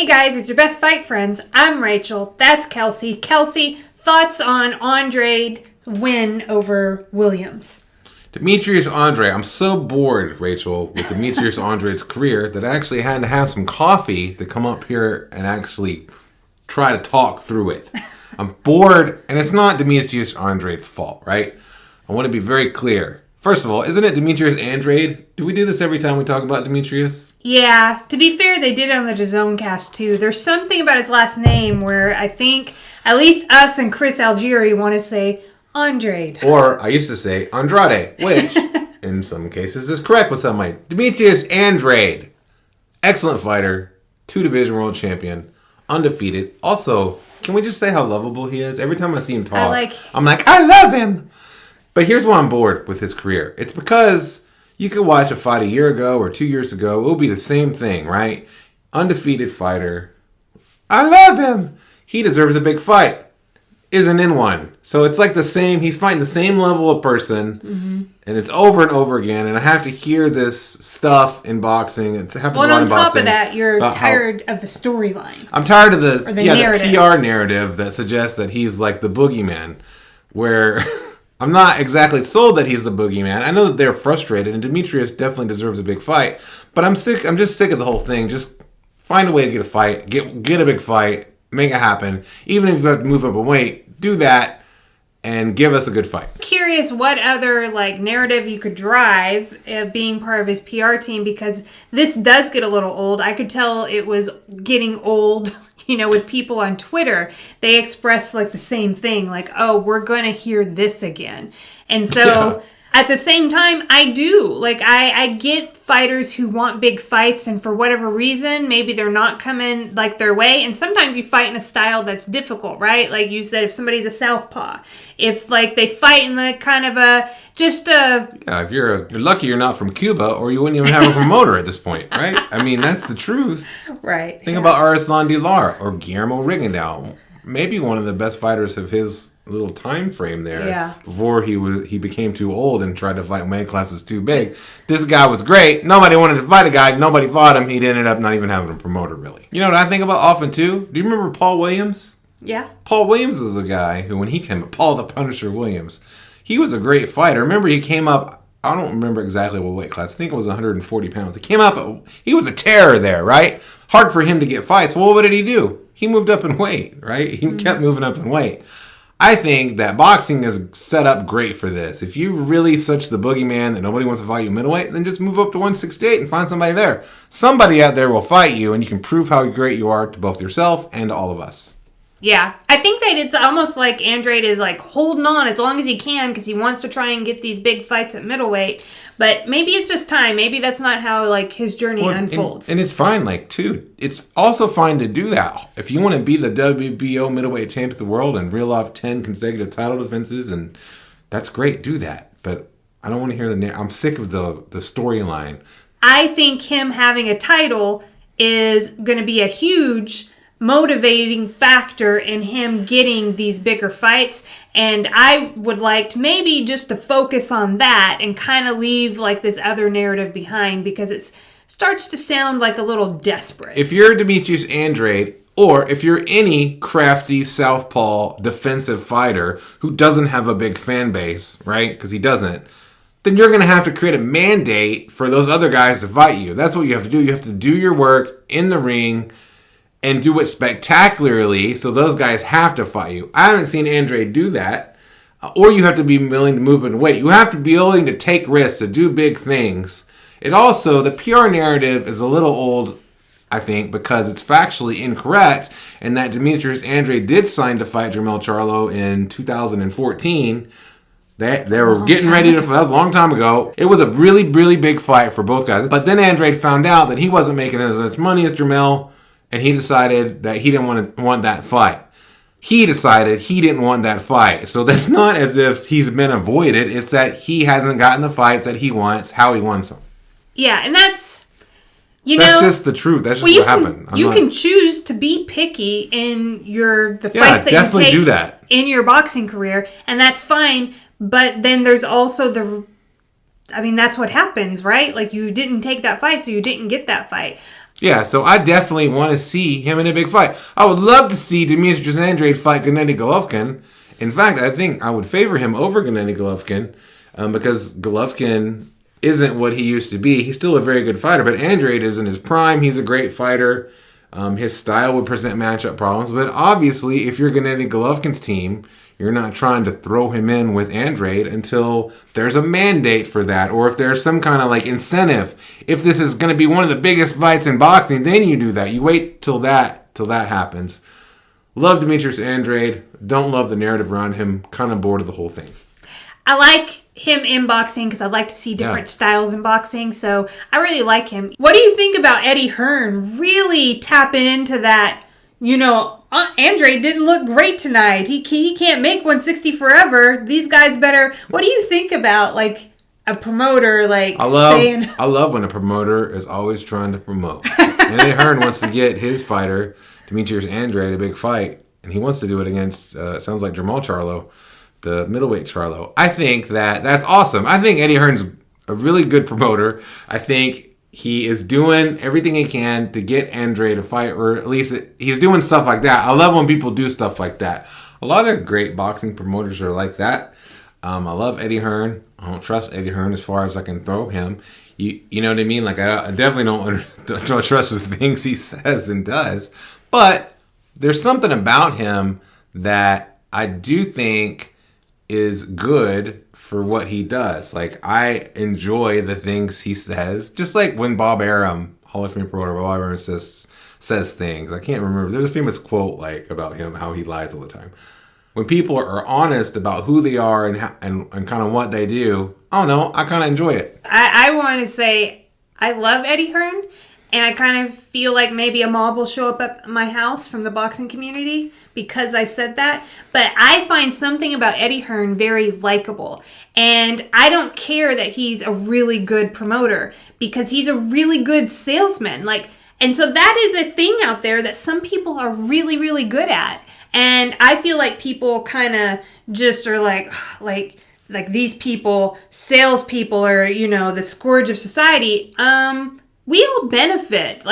Hey guys, it's your best fight friends. I'm Rachel. That's Kelsey. Kelsey, thoughts on Andrade's win over Williams? Demetrius Andrade. I'm so bored, Rachel, with Demetrius Andrade's career that I actually had to have some coffee to come up here and actually try to talk through it. I'm bored, and it's not Demetrius Andrade's fault, right? I want to be very clear. First of all, isn't it Demetrius Andrade? Do we do this every time we talk about Demetrius? Yeah, to be fair, they did it on the DAZN cast too. There's something about his last name where I think at least us and Chris Algieri want to say Andrade. Or I used to say Andrade, which in some cases is correct with some like Demetrius Andrade. Excellent fighter, 2-division world champion, undefeated. Also, can we just say how lovable he is? Every time I see him talk, I'm like, I love him. But here's why I'm bored with his career. It's because you could watch a fight a year ago or 2 years ago. It will be the same thing, right? Undefeated fighter. I love him. He deserves a big fight. Isn't in one. So it's like the same. He's fighting the same level of person. Mm-hmm. And it's over and over again. And I have to hear this stuff in boxing. It happens a lot in boxing. On top of that, you're tired of the storyline. I'm tired of the narrative. the PR narrative that suggests that he's like the boogeyman. Where I'm not exactly sold that he's the boogeyman. I know that they're frustrated, and Demetrius definitely deserves a big fight. But I'm sick. I'm just sick of the whole thing. Just find a way to get a fight. Get a big fight. Make it happen. Even if you have to move up a weight, do that, and give us a good fight. Curious what other narrative you could drive being part of his PR team, because this does get a little old. I could tell it was getting old. With people on Twitter, they express the same thing, oh, we're going to hear this again. And so at the same time, I do. I get fighters who want big fights, and for whatever reason, maybe they're not coming their way. And sometimes you fight in a style that's difficult, right? Like you said, if somebody's a Southpaw, if they fight in the kind of if you're lucky you're not from Cuba, or you wouldn't even have a promoter at this point, right? I mean, that's the truth. Right. Think about Arslan Dilar or Guillermo Rigondeaux. Maybe one of the best fighters of his little time frame there before he became too old and tried to fight weight classes too big. This guy was great. Nobody wanted to fight a guy. Nobody fought him. He ended up not even having a promoter, really. You know what I think about often, too? Do you remember Paul Williams? Yeah. Paul Williams is a guy who, when he came up, Paul the Punisher Williams, he was a great fighter. Remember, he came up, I don't remember exactly what weight class. I think it was 140 pounds. He came up, he was a terror there, right? Hard for him to get fights. Well, what did he do? He moved up in weight, right? He kept moving up in weight. I think that boxing is set up great for this. If you're really such the boogeyman that nobody wants to fight you middleweight, then just move up to 168 and find somebody there. Somebody out there will fight you, and you can prove how great you are to both yourself and to all of us. Yeah, I think that it's almost like Andrade is holding on as long as he can because he wants to try and get these big fights at middleweight. But maybe it's just time. Maybe that's not how his journey unfolds. And it's fine, too. It's also fine to do that. If you want to be the WBO middleweight champion of the world and reel off 10 consecutive title defenses, and that's great, do that. But I don't want to hear I'm sick of the storyline. I think him having a title is going to be a huge motivating factor in him getting these bigger fights, and I would like to maybe just to focus on that and kind of leave this other narrative behind, because it starts to sound a little desperate. If you're Demetrius Andrade, or if you're any crafty southpaw defensive fighter who doesn't have a big fan base, right, because he doesn't, then you're going to have to create a mandate for those other guys to fight you. That's what you have to do. You have to do your work in the ring and do it spectacularly, so those guys have to fight you. I haven't seen Andrade do that. Or you have to be willing to move in weight. You have to be willing to take risks, to do big things. It also, the PR narrative is a little old, I think, because it's factually incorrect, and that Demetrius Andrade did sign to fight Jermell Charlo in 2014. They were getting ready to fight. That was a long time ago. It was a really, really big fight for both guys. But then Andrade found out that he wasn't making as much money as Jermell, and he decided that he didn't want that fight. He decided he didn't want that fight. So that's not as if he's been avoided. It's that he hasn't gotten the fights that he wants, how he wants them. Yeah, and that's just the truth. That's just what happened. You can choose to be picky in the fights that you take do that in your boxing career, and that's fine. But then there's also that's what happens, right? You didn't take that fight, so you didn't get that fight. Yeah, so I definitely want to see him in a big fight. I would love to see Demetrius Andrade fight Gennady Golovkin. In fact, I think I would favor him over Gennady Golovkin because Golovkin isn't what he used to be. He's still a very good fighter, but Andrade is in his prime. He's a great fighter. His style would present matchup problems, but obviously, if you're Gennady Golovkin's team, you're not trying to throw him in with Andrade until there's a mandate for that, or if there's some kind of like incentive. If this is going to be one of the biggest fights in boxing, then you do that. You wait till that happens. Love Demetrius Andrade. Don't love the narrative around him. Kind of bored of the whole thing. I like him in boxing because I like to see different styles in boxing, so I really like him. What do you think about Eddie Hearn really tapping into that? Andrade didn't look great tonight. He can't make 160 forever. These guys better. What do you think about like a promoter saying? I love when a promoter is always trying to promote. And Eddie Hearn wants to get his fighter Demetrius Andrade a big fight, and he wants to do it against sounds like Jamal Charlo, the middleweight Charlo. I think that's awesome. I think Eddie Hearn's a really good promoter. I think he is doing everything he can to get Andrade to fight, or at least he's doing stuff like that. I love when people do stuff like that. A lot of great boxing promoters are like that. I love Eddie Hearn. I don't trust Eddie Hearn as far as I can throw him. You know what I mean? Like I definitely don't trust the things he says and does. But there's something about him that I do think is good for what he does. Like, I enjoy the things he says. Just like when Bob Arum, Hall of Fame promoter, Bob Arum says things. I can't remember. There's a famous quote like about him, how he lies all the time. When people are honest about who they are and kind of what they do, I don't know, I kind of enjoy it. I want to say I love Eddie Hearn, and I kind of feel like maybe a mob will show up at my house from the boxing community because I said that. But I find something about Eddie Hearn very likable. And I don't care that he's a really good promoter because he's a really good salesman. And so that is a thing out there that some people are really, really good at. And I feel like people kind of just are like these people, salespeople are, the scourge of society. We all benefit.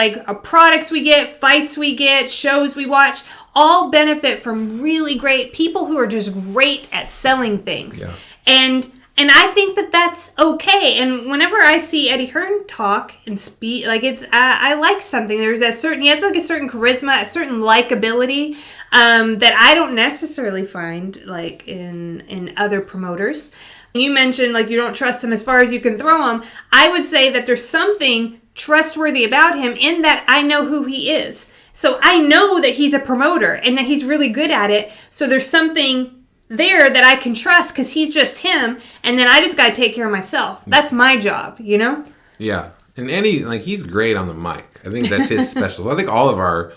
Products we get, fights we get, shows we watch, all benefit from really great people who are just great at selling things. Yeah. And I think that that's okay. And whenever I see Eddie Hearn talk and speak, I like something. He has a certain charisma, a certain likability that I don't necessarily find in other promoters. You mentioned you don't trust him as far as you can throw him. I would say that there's something trustworthy about him in that I know who he is. So I know that he's a promoter and that he's really good at it. So there's something there that I can trust because he's just him, and then I just got to take care of myself. That's my job, Yeah. And Eddie, he's great on the mic. I think that's his special. I think all of our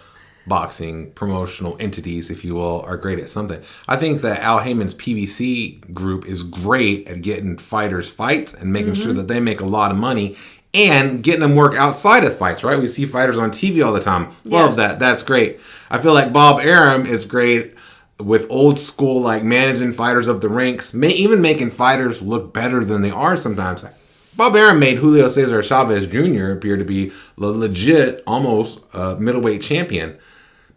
boxing promotional entities, if you will, are great at something. I think that Al Heyman's PBC group is great at getting fighters fights and making sure that they make a lot of money and getting them work outside of fights, right? We see fighters on TV all the time. Love that. That's great. I feel like Bob Arum is great with old school, managing fighters up the ranks, even making fighters look better than they are sometimes. Bob Arum made Julio Cesar Chavez Jr. appear to be legit, almost middleweight champion.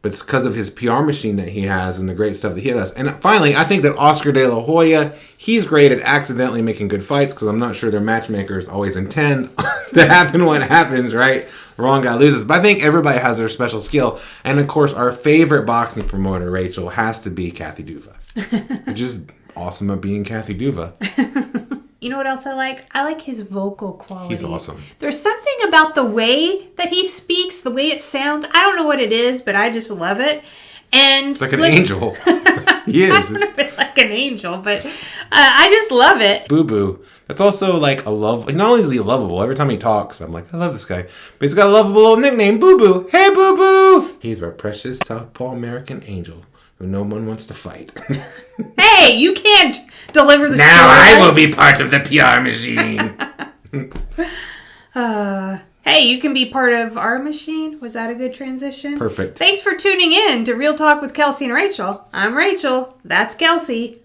But it's because of his PR machine that he has and the great stuff that he does. And finally, I think that Oscar De La Hoya, he's great at accidentally making good fights because I'm not sure their matchmakers always intend to happen what happens, right? Wrong guy loses. But I think everybody has their special skill. And of course, our favorite boxing promoter, Rachel, has to be Kathy Duva. Which is awesome at being Kathy Duva. You know what else I like? I like his vocal quality. He's awesome. There's something about the way that he speaks, the way it sounds. I don't know what it is, but I just love it. And it's like an angel. He is. I don't know if it's like an angel, but I just love it. Boo Boo. That's also a love. Not only is he lovable, every time he talks, I'm like, I love this guy. But he's got a lovable little nickname, Boo Boo. Hey, Boo Boo. He's our precious Southpaw American angel who no one wants to fight. Hey, you can't deliver the now story. I will be part of the PR machine. Hey, you can be part of our machine. Was that a good transition? Perfect. Thanks for tuning in to Real Talk with Kelsey and Rachel. I'm Rachel. That's Kelsey.